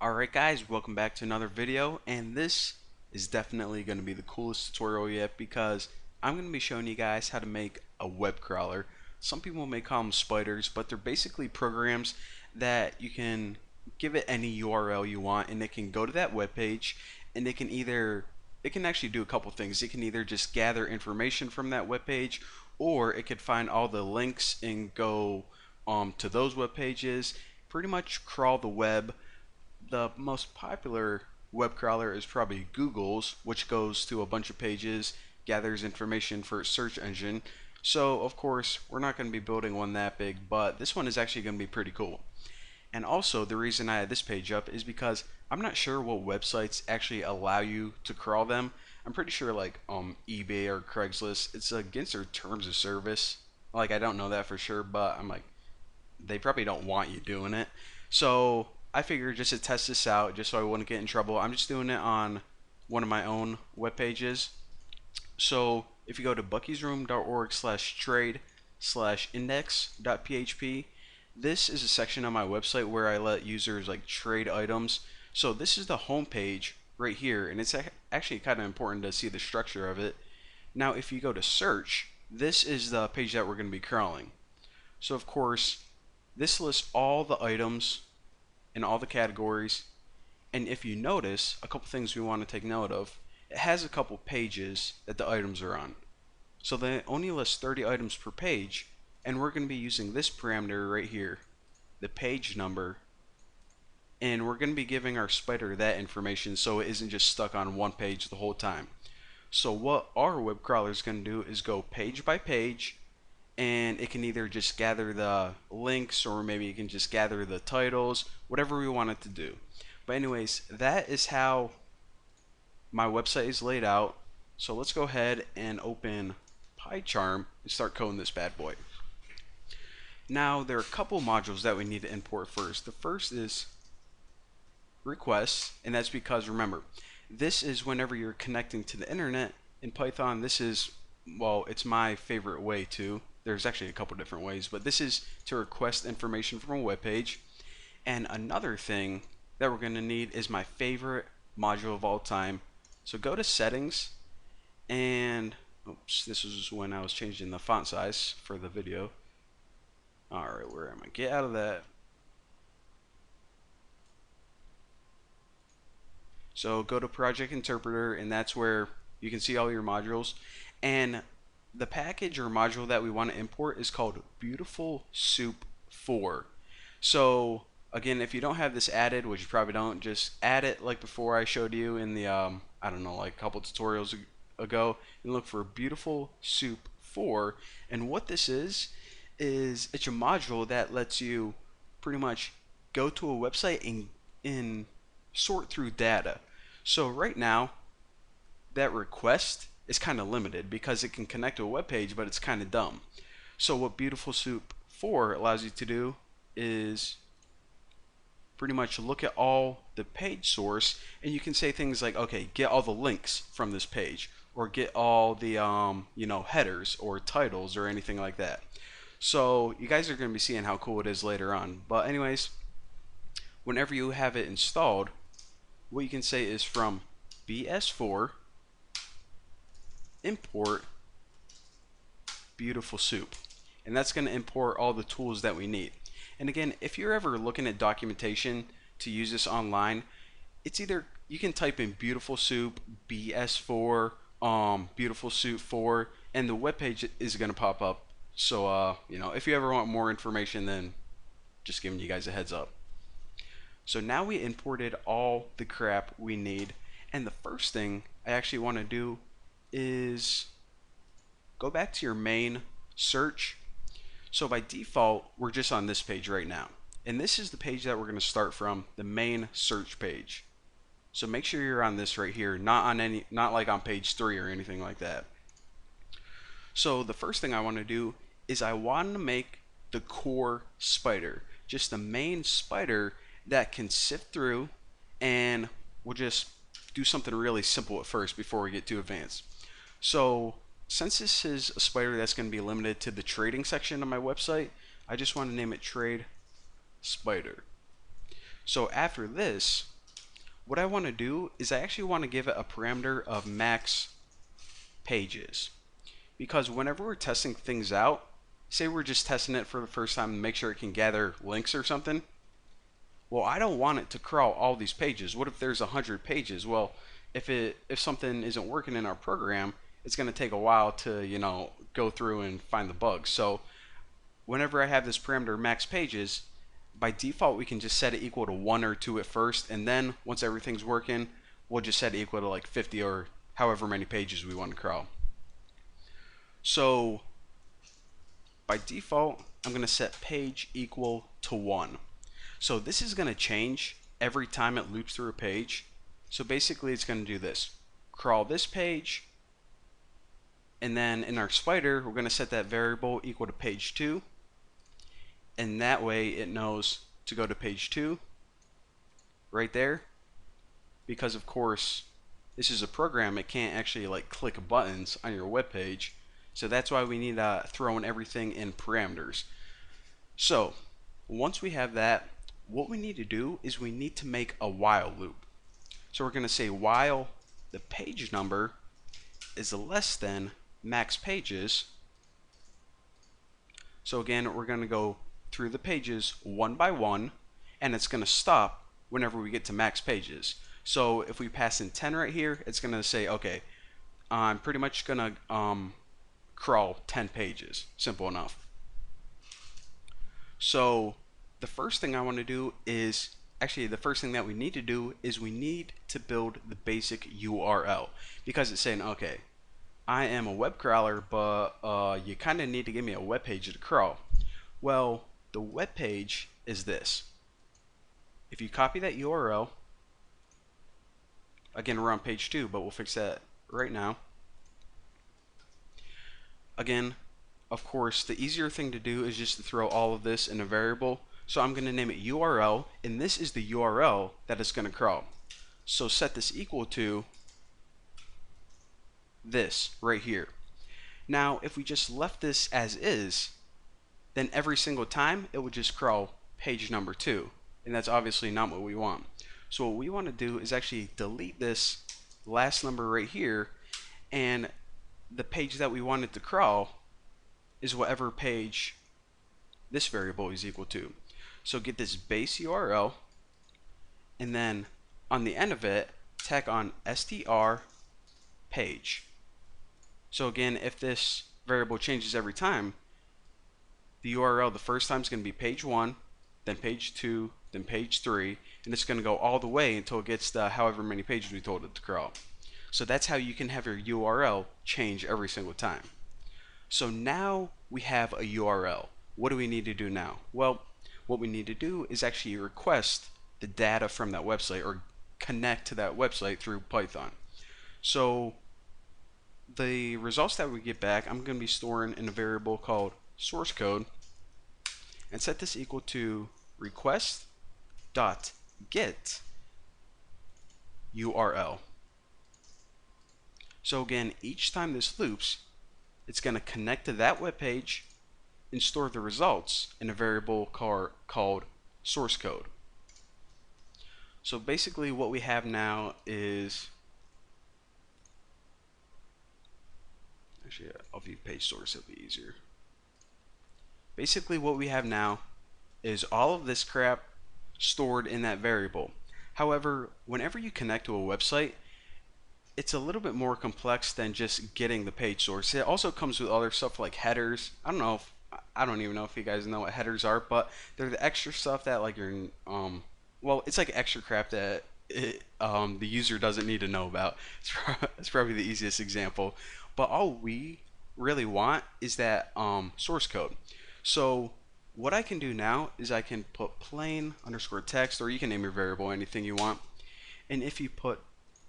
Alright guys, welcome back to another video, and this is definitely going to be the coolest tutorial yet because I'm going to be showing you guys how to make a web crawler. Some people may call them spiders, but they're basically programs that you can give it any URL you want and it can go to that web page, and it can actually do a couple things. It can either just gather information from that web page, or it could find all the links and go to those web pages, pretty much crawl the web. The most popular web crawler is probably Google's, which goes to a bunch of pages, gathers information for its search engine. So of course we're not going to be building one that big, but this one is actually going to be pretty cool. And also the reason I had this page up is because I'm not sure what websites actually allow you to crawl them. I'm pretty sure like eBay or Craigslist, it's against their terms of service. Like, I don't know that for sure, but I'm like, they probably don't want you doing it. So I figured just to test this out, just so I wouldn't get in trouble, I'm just doing it on one of my own web pages. So if you go to buckysroom.org/trade/index.php, this is a section on my website where I let users like trade items. So this is the home page right here, and it's actually kind of important to see the structure of it. Now if you go to search, this is the page that we're going to be crawling. So of course this lists all the items in all the categories, and if you notice, a couple things we want to take note of, it has a couple pages that the items are on. So they only list 30 items per page, and we're going to be using this parameter right here, the page number, and we're going to be giving our spider that information so it isn't just stuck on one page the whole time. So what our web crawler is going to do is go page by page, and it can either just gather the links, or maybe it can just gather the titles, whatever we want it to do. But anyways, that is how my website is laid out. So let's go ahead and open PyCharm and start coding this bad boy. Now there are a couple modules that we need to import first. The first is requests, and that's because, remember, this is whenever you're connecting to the internet in Python. This is, well, it's my favorite way to. There's actually a couple different ways, but this is to request information from a web page. And another thing that we're going to need is my favorite module of all time. So go to settings, and oops, this was when I was changing the font size for the video. Alright, where am I? Get out of that. So go to Project Interpreter, and that's where you can see all your modules. And the package or module that we want to import is called Beautiful Soup 4. So again, if you don't have this added, which you probably don't, just add it like before I showed you in the I don't know, like a couple tutorials ago, and look for Beautiful Soup 4. And what this is it's a module that lets you pretty much go to a website and sort through data. So right now that request is kind of limited because it can connect to a web page, but it's kind of dumb. So what Beautiful Soup 4 allows you to do is pretty much look at all the page source, and you can say things like, okay, get all the links from this page, or get all the headers or titles or anything like that. So you guys are going to be seeing how cool it is later on. But anyways, whenever you have it installed, what you can say is from BS4 import Beautiful Soup, and that's going to import all the tools that we need. And again, if you're ever looking at documentation to use this online, it's either you can type in Beautiful Soup BS4 Beautiful Soup 4, and the web page is going to pop up. So if you ever want more information, then just giving you guys a heads up. So now we imported all the crap we need, and the first thing I actually want to do is go back to your main search. So by default, we're just on this page right now, and this is the page that we're going to start from, the main search page. So make sure you're on this right here, not like on page 3 or anything like that. So the first thing I want to do is I want to make the core spider, just the main spider that can sift through, and we'll just do something really simple at first before we get too advanced. So since this is a spider that's going to be limited to the trading section of my website, I just want to name it Trade Spider. So after this, what I want to do is I actually want to give it a parameter of max pages, because whenever we're testing things out, say we're just testing it for the first time to make sure it can gather links or something, well, I don't want it to crawl all these pages. What if there's 100 pages? Well, if something isn't working in our program, it's going to take a while to, go through and find the bugs. So whenever I have this parameter max pages, by default we can just set it equal to 1 or 2 at first, and then once everything's working, we'll just set it equal to like 50 or however many pages we want to crawl. So by default, I'm going to set page equal to 1. So this is going to change every time it loops through a page. So basically it's going to do this: crawl this page, and then in our spider we're going to set that variable equal to page 2, and that way it knows to go to page 2 right there, because of course this is a program, it can't actually like click buttons on your web page. So that's why we need to throw in everything in parameters. So once we have that, what we need to do is we need to make a while loop. So we're going to say while the page number is less than max pages. So again, we're going to go through the pages one by one, and it's going to stop whenever we get to max pages. So if we pass in 10 right here, it's going to say, okay, I'm pretty much going to crawl 10 pages. Simple enough. So the first thing I want to do is, actually the first thing that we need to do is we need to build the basic URL, because it's saying, okay, I am a web crawler, but you kind of need to give me a web page to crawl. Well, the web page is this. If you copy that URL, again, we're on page 2, but we'll fix that right now. Again, of course, the easier thing to do is just to throw all of this in a variable. So I'm going to name it URL, and this is the URL that it's going to crawl. So set this equal to this right here. Now, if we just left this as is, then every single time it would just crawl page number 2, and that's obviously not what we want. So what we want to do is actually delete this last number right here, and the page that we wanted to crawl is whatever page this variable is equal to. So get this base URL, and then on the end of it, tack on str page. So again, if this variable changes every time, the URL the first time is going to be page 1, then page 2, then page 3, and it's going to go all the way until it gets to however many pages we told it to crawl. So that's how you can have your URL change every single time. So now we have a URL. What do we need to do now? Well, what we need to do is actually request the data from that website, or connect to that website through Python. So the results that we get back, I'm going to be storing in a variable called source code, and set this equal to request.get URL. So again, each time this loops, it's going to connect to that web page and store the results in a variable called source code. So basically what we have now is, actually I'll view page source, it'll be easier. Basically what we have now is all of this crap stored in that variable. However, whenever you connect to a website, it's a little bit more complex than just getting the page source. It also comes with other stuff like headers. I don't even know if you guys know what headers are, but they're the extra stuff that like well, it's like extra crap that the user doesn't need to know about. It's probably the easiest example. But all we really want is that source code. So what I can do now is I can put plain underscore text, or you can name your variable anything you want. And if you put